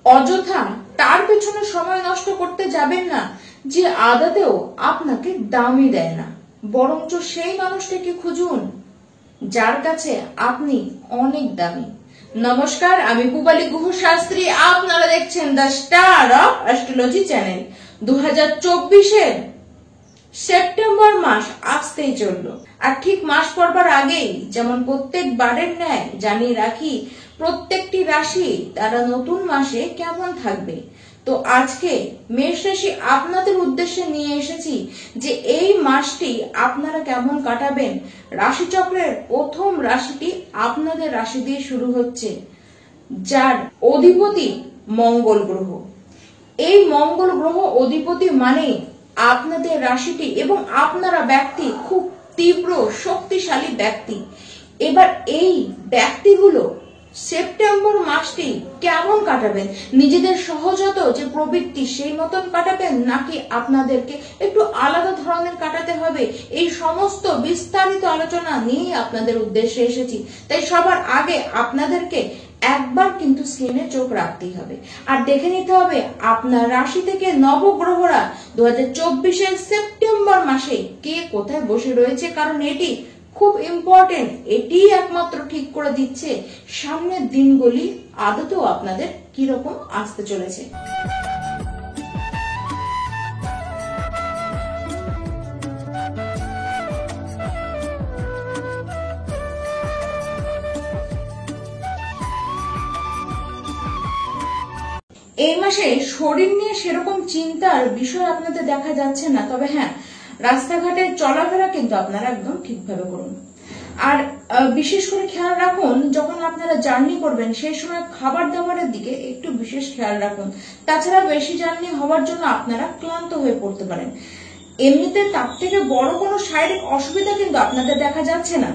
অযথা তার পেছনে সময় নষ্ট করতে যাবেন না যে আদতেও আপনাকে দামই দেয় না, বরঞ্চ সেই মানুষটাকে খুঁজুন যার কাছে আপনি অনেক দামি। নমস্কার, আমি পূবালী গুহ শাস্ত্রী, আপনারা দেখছেন the star of astrology channel. 2024-এর সেপ্টেম্বর মাস আসতেই চললো, আর ঠিক মাস পড়বার আগেই যেমন প্রত্যেক বারের ন্যায় জানিয়ে রাখি প্রত্যেকটি রাশি তারা নতুন মাসে কেমন থাকবে। তো আজকে মেষ রাশি আপনাদের উদ্দেশ্যে নিয়ে এসেছি যে এই মাসটি আপনারা কেমন কাটাবেন। রাশিচক্রের প্রথম রাশিটি আপনাদের রাশি দিয়ে শুরু হচ্ছে, যার অধিপতি মঙ্গল গ্রহ। এই মঙ্গল গ্রহ অধিপতি মানে আপনাদের রাশিটি এবং আপনারা ব্যক্তি খুব তীব্র শক্তিশালী ব্যক্তি। এবার এই ব্যক্তিগুলো সেপ্টেম্বর মাসটি কেমন কাটাবেন, নিজেদের সহজাত যে প্রবৃত্তি সেই মতন কাটাবেন নাকি আপনাদেরকে একটু আলাদা ধরনের কাটাতে হবে, এই সমস্ত বিস্তারিত আলোচনা নিয়ে আপনাদের উদ্দেশ্যে এসেছি। তাই সবার আগে আপনাদেরকে একবার কিন্তু স্ক্রিনে চোখ রাখতেই হবে আর দেখে নিতে হবে আপনার রাশি থেকে নবগ্রহরা 2024-এর সেপ্টেম্বর মাসে কে কোথায় বসে রয়েছে, কারণ এটি খুব ইম্পর্টেন্ট। এটি একমাত্র ঠিক করে দিচ্ছে সামনের দিনগুলি আদতেও আপনাদের কিরকম আসতে চলেছে। এই মাসে শরীর নিয়ে সেরকম চিন্তার বিষয় আপনাদের দেখা যাচ্ছে না, তবে হ্যাঁ, রাস্তাঘাটে চলাফেরা কিন্তু আপনারা একদম ঠিকভাবে করুন। আর বিশেষ করে খেয়াল রাখুন যখন আপনারা জার্নি করবেন সেই সময় খাবার দাবারের দিকে একটু বিশেষ খেয়াল রাখুন। তাছাড়া বেশি জার্নি হওয়ার জন্য আপনারা ক্লান্ত হয়ে পড়তে পারেন। এমনিতে তার থেকে বড় কোনো শারীরিক অসুবিধা কিন্তু আপনাদের দেখা যাচ্ছে না,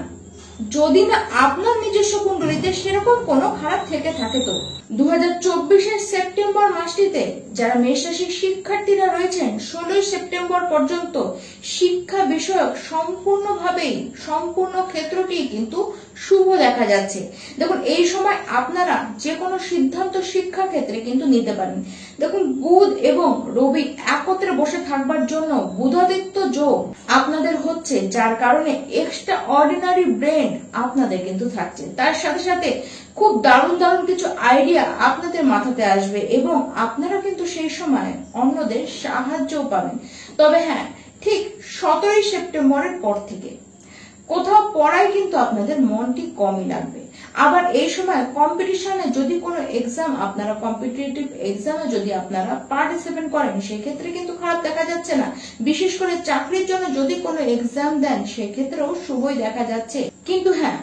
যদি না আপনার নিজস্ব কুণ্ডলিতে সেরকম কোনো খারাপ থেকে থাকে। তো 2024-এর সেপ্টেম্বর মাসটিতে যারা মেষ রাশির শিক্ষার্থীরা রয়েছেন 16 সেপ্টেম্বর পর্যন্ত শিক্ষা বিষয়ক সম্পূর্ণ ক্ষেত্রটি কিন্তু শুভ দেখা যাচ্ছে। দেখুন এই সময় আপনারা যে কোনো সিদ্ধান্ত শিক্ষা ক্ষেত্রে কিন্তু নিতে পারেন। দেখুন বুধ এবং রবি একত্রে বসে থাকবার জন্য বুধাদিত্য যোগ আপনাদের হচ্ছে, যার কারণে এক্সট্রা অর্ডিনারি ব্রেন আপনাদের কিন্তু থাকছে। তার সাথে সাথে খুব দারুণ দারুণ কিছু আইডিয়া আপনাদের মাথাতে আসবে এবং আপনারা কিন্তু সেই সময় অন্যদের সাহায্যও পাবেন। তবে হ্যাঁ, ঠিক 17 সেপ্টেম্বরের পর থেকে কোথাও পড়ায় কিন্তু আপনাদের মনটি কমই লাগবে। আবার এই সময় কম্পিটিশনে যদি কোনো এক্সাম আপনারা কম্পিটিটিভ এক্সামে যদি আপনারা পার্টিসিপেট করেন সেক্ষেত্রে কিন্তু খারাপ দেখা যাচ্ছে না। বিশেষ করে চাকরির জন্য যদি কোনো এক্সাম দেন সেক্ষেত্রেও শুভই দেখা যাচ্ছে। কিন্তু হ্যাঁ,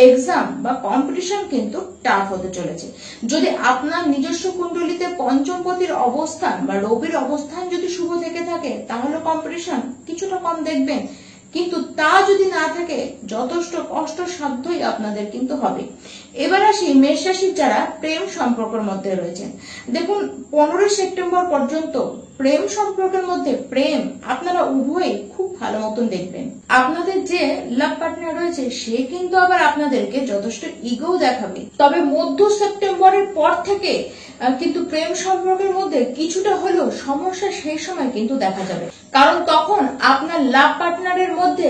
এক্সাম বা কম্পিটিশন কিন্তু টাফ হতে চলেছে। যদি আপনার নিজস্ব কুণ্ডলিতে পঞ্চমপতির অবস্থান বা রবির অবস্থান যদি শুভ থেকে থাকে তাহলে কম্পিটিশন কিছুটা কম দেখবেন, কিন্তু তা যদি না থাকে যথেষ্ট কষ্ট সাধ্যই আপনাদের কিন্তু হবে। এবার আসি মেষ রাশির যারা প্রেম সম্পর্কের মধ্যে রয়েছেন। দেখুন 15 সেপ্টেম্বর পর্যন্ত প্রেম সম্পর্কের মধ্যে প্রেম আপনারা উভয়ই খুব ভালো মতন দেখবেন। আপনাদের যে লাভ পার্টনার রয়েছে সে কিন্তু আবার আপনাদেরকে যথেষ্ট ইগো দেখাবে। তবে মধ্য সেপ্টেম্বরের পর থেকে কিন্তু প্রেম সম্পর্কের মধ্যে কিছুটা হলেও সমস্যা সেই সময় কিন্তু দেখা যাবে, কারণ তখন আপনার লাভ পার্টনারের মধ্যে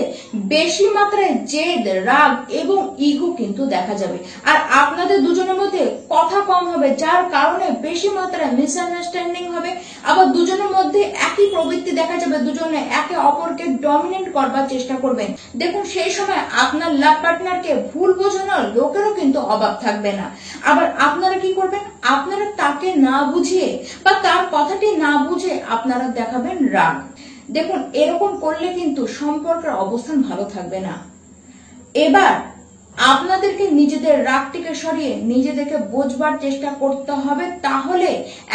বেশি মাত্রায় জেদ, রাগ এবং ইগো কিন্তু দেখা যাবে। আর আপনাদের দুজনের মধ্যে কথা কম হবে, যার কারণে বেশি মাত্রায় মিসআন্ডারস্ট্যান্ডিং হবে। আবার দুজনের মধ্যে একই প্রবৃত্তি দেখা যাবে, দুজনে একে অপরকে ডমিনেট করবার চেষ্টা করবেন। দেখুন সেই সময় আপনার লাভ পার্টনারকে ভুল বোঝানোর লোকেরও কিন্তু অভাব থাকবে না। আবার আপনারা কি করবেন, আপনারা তাকে না বুঝিয়ে বা তার কথাটি না বুঝে আপনারা দেখাবেন রাগ। দেখুন এরকম করলে কিন্তু সম্পর্কের অবস্থান ভালো থাকবে না। এবার আপনাদেরকে নিজেদের রাগটিকে সরিয়ে নিজেদেরকে বোঝবার চেষ্টা করতে হবে, তাহলে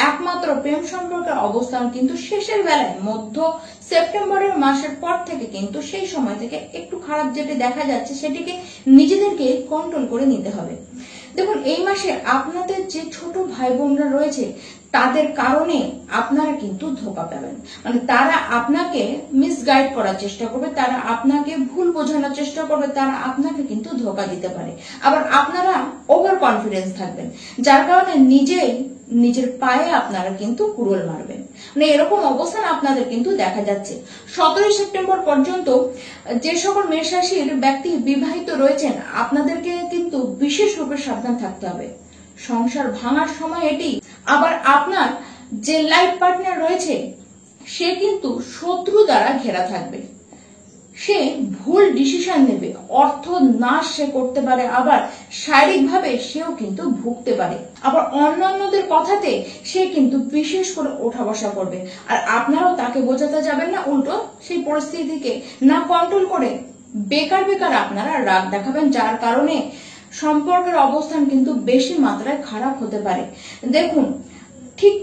একমাত্র প্রেম সম্পর্কের অবস্থান কিন্তু শেষের বেলায় মধ্য সেপ্টেম্বরের মাসের পর থেকে কিন্তু সেই সময় থেকে একটু খারাপ যেটি দেখা যাচ্ছে সেটিকে নিজেদেরকে কন্ট্রোল করে নিতে হবে। দেখুন এই মাসে আপনাদের যে ছোট ভাই বোনরা রয়েছে তাদের কারণে আপনারা কিন্তু ধোঁকা পাবেন, মানে তারা আপনাকে মিসগাইড করার চেষ্টা করবে, তারা আপনাকে ভুল বোঝানোর চেষ্টা করবে, তারা আপনাকে কিন্তু ধোঁকা দিতে পারে। আবার আপনারা ওভার কনফিডেন্স থাকবেন, যার কারণে নিজে নিজের পায়ে আপনারা কিন্তু কুড়োল মারবেন, মানে এরকম অবস্থান আপনাদের কিন্তু দেখা যাচ্ছে। 17 সেপ্টেম্বর পর্যন্ত যে সকল মেষ রাশির ব্যক্তি বিবাহিত রয়েছেন আপনাদেরকে কিন্তু বিশেষ রূপে সাবধান থাকতে হবে। সংসার ভাঙার সময় এটি। আবার আপনার যে লাইফ পার্টনার রয়েছে সে কিন্তু শত্রু দ্বারা ঘেরা থাকবে, সে ভুল ডিসিশন নেবে, অর্থ নাশ সে করতে পারে, আবার শারীরিকভাবে সেও কিন্তু ভুগতে পারে, আবার অন্যান্যদের কথাতে সে কিন্তু বিশেষ করে ওঠা বসা করবে। আর আপনারাও তাকে বোঝাতে যাবেন না, উল্টো সেই পরিস্থিতিকে না কন্ট্রোল করে বেকার বেকার আপনারা রাগ দেখাবেন, যার কারণে সম্পর্কের অবস্থান কিন্তু বেশি মাত্রায় খারাপ হতে পারে। দেখুন, ঠিক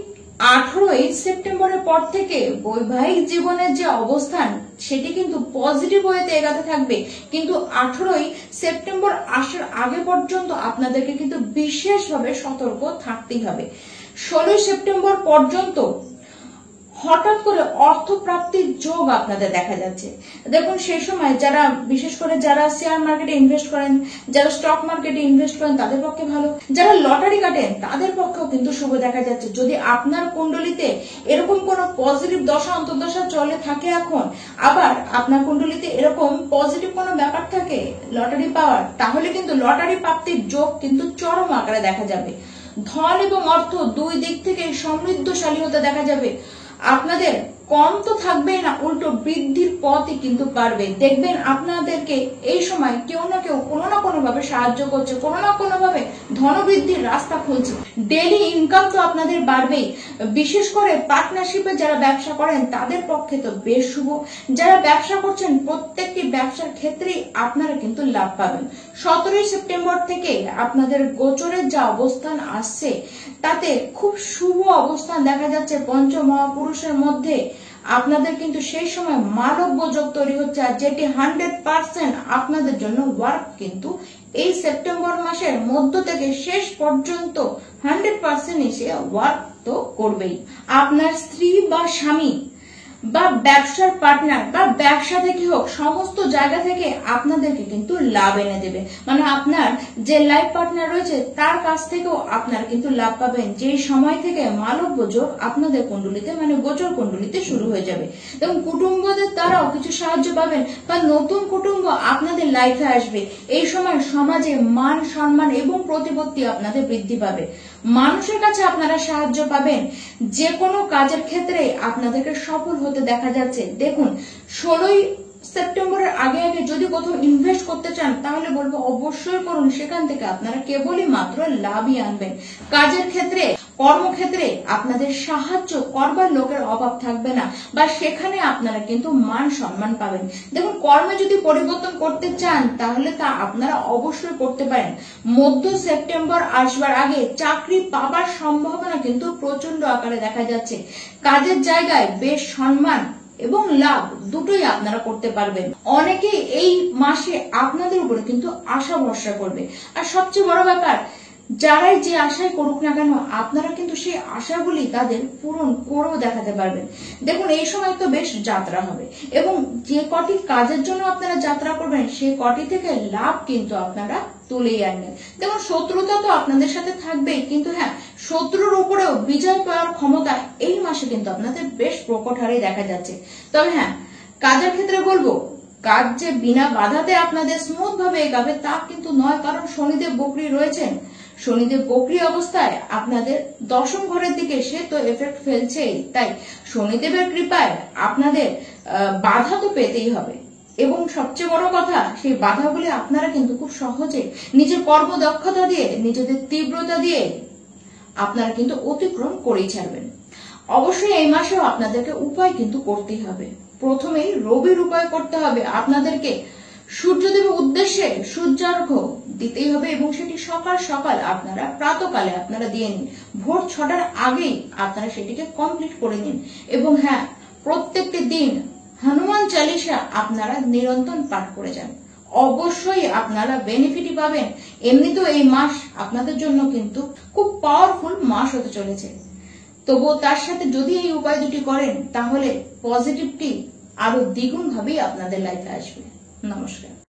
18 সেপ্টেম্বরের পর থেকে বৈবাহিক জীবনের যে অবস্থান সেটি কিন্তু পজিটিভ ওয়েতে এগাতে থাকবে, কিন্তু 18 সেপ্টেম্বর আসার আগে পর্যন্ত আপনাদেরকে কিন্তু বিশেষভাবে সতর্ক থাকতেই হবে। 16 সেপ্টেম্বর পর্যন্ত হঠাৎ করে অর্থ প্রাপ্তির যোগ আপনাদের দেখা যাচ্ছে। দেখুন, সেই সময় যারা বিশেষ করে যারা শেয়ার মার্কেটে ইনভেস্ট করেন, যারা স্টক মার্কেটে ইনভেস্ট করেন তাদের পক্ষে ভালো, যারা লটারি কাটেন তাদের পক্ষেও কিন্তু শুভ দেখা যাচ্ছে। যদি আপনার কুণ্ডলিতে এরকম কোন পজিটিভ দশা অন্তর্দশা চলে থাকে এখন, আবার আপনার কুণ্ডলিতে এরকম পজিটিভ কোনো ব্যাপার থাকে লটারি পাওয়ার, তাহলে কিন্তু লটারি প্রাপ্তির যোগ কিন্তু চরম আকারে দেখা যাবে। ধন এবং অর্থ দুই দিক থেকে সমৃদ্ধশালী হতে দেখা যাবে। আপনাদের কম তো থাকবে না, উল্টো বৃদ্ধির পথই কিন্তু পারবে। দেখবেন আপনাদেরকে এই সময় কেউ না কেউ কোনো না কোনো ভাবে সাহায্য করছে, কোনো না কোনো ভাবে ধনবৃদ্ধির রাস্তা খুলছে। ডেইলি ইনকাম তো আপনাদের বাড়বেই। বিশেষ করে পার্টনারশিপে যারা ব্যবসা করেন তাদের পক্ষে তো বেশ শুভ। যারা ব্যবসা করছেন প্রত্যেকটি ব্যবসার ক্ষেত্রেই আপনারা কিন্তু লাভ পাবেন। 17 সেপ্টেম্বর থেকে আপনাদের গোচরের যা অবস্থান আসছে তাতে খুব শুভ অবস্থান দেখা যাচ্ছে পঞ্চমহাপুরুষের মধ্যে। আপনাদের কিন্তু সেই সময় মালব্য যোগ তৈরি হচ্ছে, আর যেটি 100% আপনাদের জন্য ওয়ার্ক কিন্তু এই সেপ্টেম্বর মাসের মধ্য থেকে শেষ পর্যন্ত 100% এসে ওয়ার্ক তো করবেই। আপনার স্ত্রী বা স্বামী বা ব্যবসার পার্টনার বা ব্যবসা থেকে হোক, সমস্ত জায়গা থেকে আপনাদেরকে কিন্তু লাভ এনে দেবে। মানে আপনার যে লাইফ পার্টনার রয়েছে তার কাছ থেকেও আপনারা কিন্তু লাভ পাবেন। যে সময় থেকে মালব্য যোগ আপনাদের কুণ্ডলিতে মানে গোচর কুণ্ডলিতে শুরু হয়ে যাবে, এবং কুটুম্বদের দ্বারাও কিছু সাহায্য পাবেন বা নতুন কুটুম্ব আপনাদের লাইফে আসবে। এই সময় সমাজে মান সম্মান এবং প্রতিপত্তি আপনাদের বৃদ্ধি পাবে। মানুষের কাছে আপনারা সাহায্য পাবেন। যে কোনো কাজের ক্ষেত্রে আপনাদেরকে সফল হতে দেখা যাচ্ছে। দেখুন, 16 সেপ্টেম্বরের আগে আগে যদি কোথাও ইনভেস্ট করতে চান তাহলে বলবো অবশ্যই করুন, সেখান থেকে আপনারা কেবলই মাত্র লাভই আনবেন। কাজের ক্ষেত্রে কর্মক্ষেত্রে আপনাদের সাহায্য করবার লোকের অভাব থাকবে না, বা সেখানে আপনারা কিন্তু মান সম্মান পাবেন। দেখুন, কর্মে যদি পরিবর্তন করতে চান তাহলে তা আপনারা অবশ্যই করতে পারেন। মধ্য সেপ্টেম্বর আসবার আগে চাকরি পাবার সম্ভাবনা কিন্তু প্রচন্ড আকারে দেখা যাচ্ছে। কাজের জায়গায় বেশ সম্মান এবং লাভ দুটোই আপনারা করতে পারবেন। অনেকেই এই মাসে আপনাদের উপরে কিন্তু আশা ভরসা করবে, আর সবচেয়ে বড় ব্যাপার, যারাই যে আশাই করুক না কেন আপনারা কিন্তু সেই আশাগুলি তাদের পূরণ করেও দেখাতে পারবেন। দেখুন, এই সময় তো বেশ যাত্রা হবে, এবং যে কটি কাজের জন্য আপনারা যাত্রা করবেন সেই কটি থেকে লাভ কিন্তু আপনারা তুলেই আনবেন। দেখুন, শত্রুতা তো আপনাদের সাথে থাকবেই, কিন্তু হ্যাঁ, শত্রুর উপরেও বিজয় পাওয়ার ক্ষমতা এই মাসে কিন্তু আপনাদের বেশ প্রকট হারে দেখা যাচ্ছে। তবে হ্যাঁ, কাজের ক্ষেত্রে বলবো কাজ যে বিনা বাধাতে আপনাদের স্মুথ ভাবে এগাবে তা কিন্তু নয়, কারণ শনিদেব বকরি রয়েছেন। শনিদেব বকরি অবস্থায় আপনাদের দশম ঘরের দিকে সে তো এফেক্ট ফেলছেই, তাই শনিদেবের কৃপায় আপনাদের বাধা তো পেতেই হবে। এবং সবচেয়ে বড় কথা, সেই বাধাগুলি আপনারা কিন্তু খুব সহজে নিজের কর্মদক্ষতা দিয়ে, নিজেদের তীব্রতা দিয়ে আপনারা কিন্তু অতিক্রম করেই ছাড়বেন। অবশ্যই এই মাসেও আপনাদেরকে উপায় কিন্তু করতেই হবে। প্রথমেই রবির উপায় করতে হবে। আপনাদেরকে সূর্যদেবের উদ্দেশ্যে সূর্যার্ঘ্য দিতেই হবে, এবং সেটি সকাল সকাল আপনারা প্রাতকালে আপনারা দিয়ে নিন। ভোর 6টার আগেই আপনারা সেটিকে কমপ্লিট করে নিন। এবং হ্যাঁ, প্রত্যেকটি দিন হনুমান চালিসা আপনারা নিরন্তর পাঠ করে যান। অবশ্যই আপনারা বেনিফিটই পাবেন। এমনিতেও এই মাস আপনাদের জন্য কিন্তু খুব পাওয়ারফুল মাস হতে চলেছে। তবুও তার সাথে যদি এই উপায় দুটি করেন তাহলে পজিটিভটি আরো দ্বিগুণ ভাবেই আপনাদের লাইফে আসবে। নমস্কার।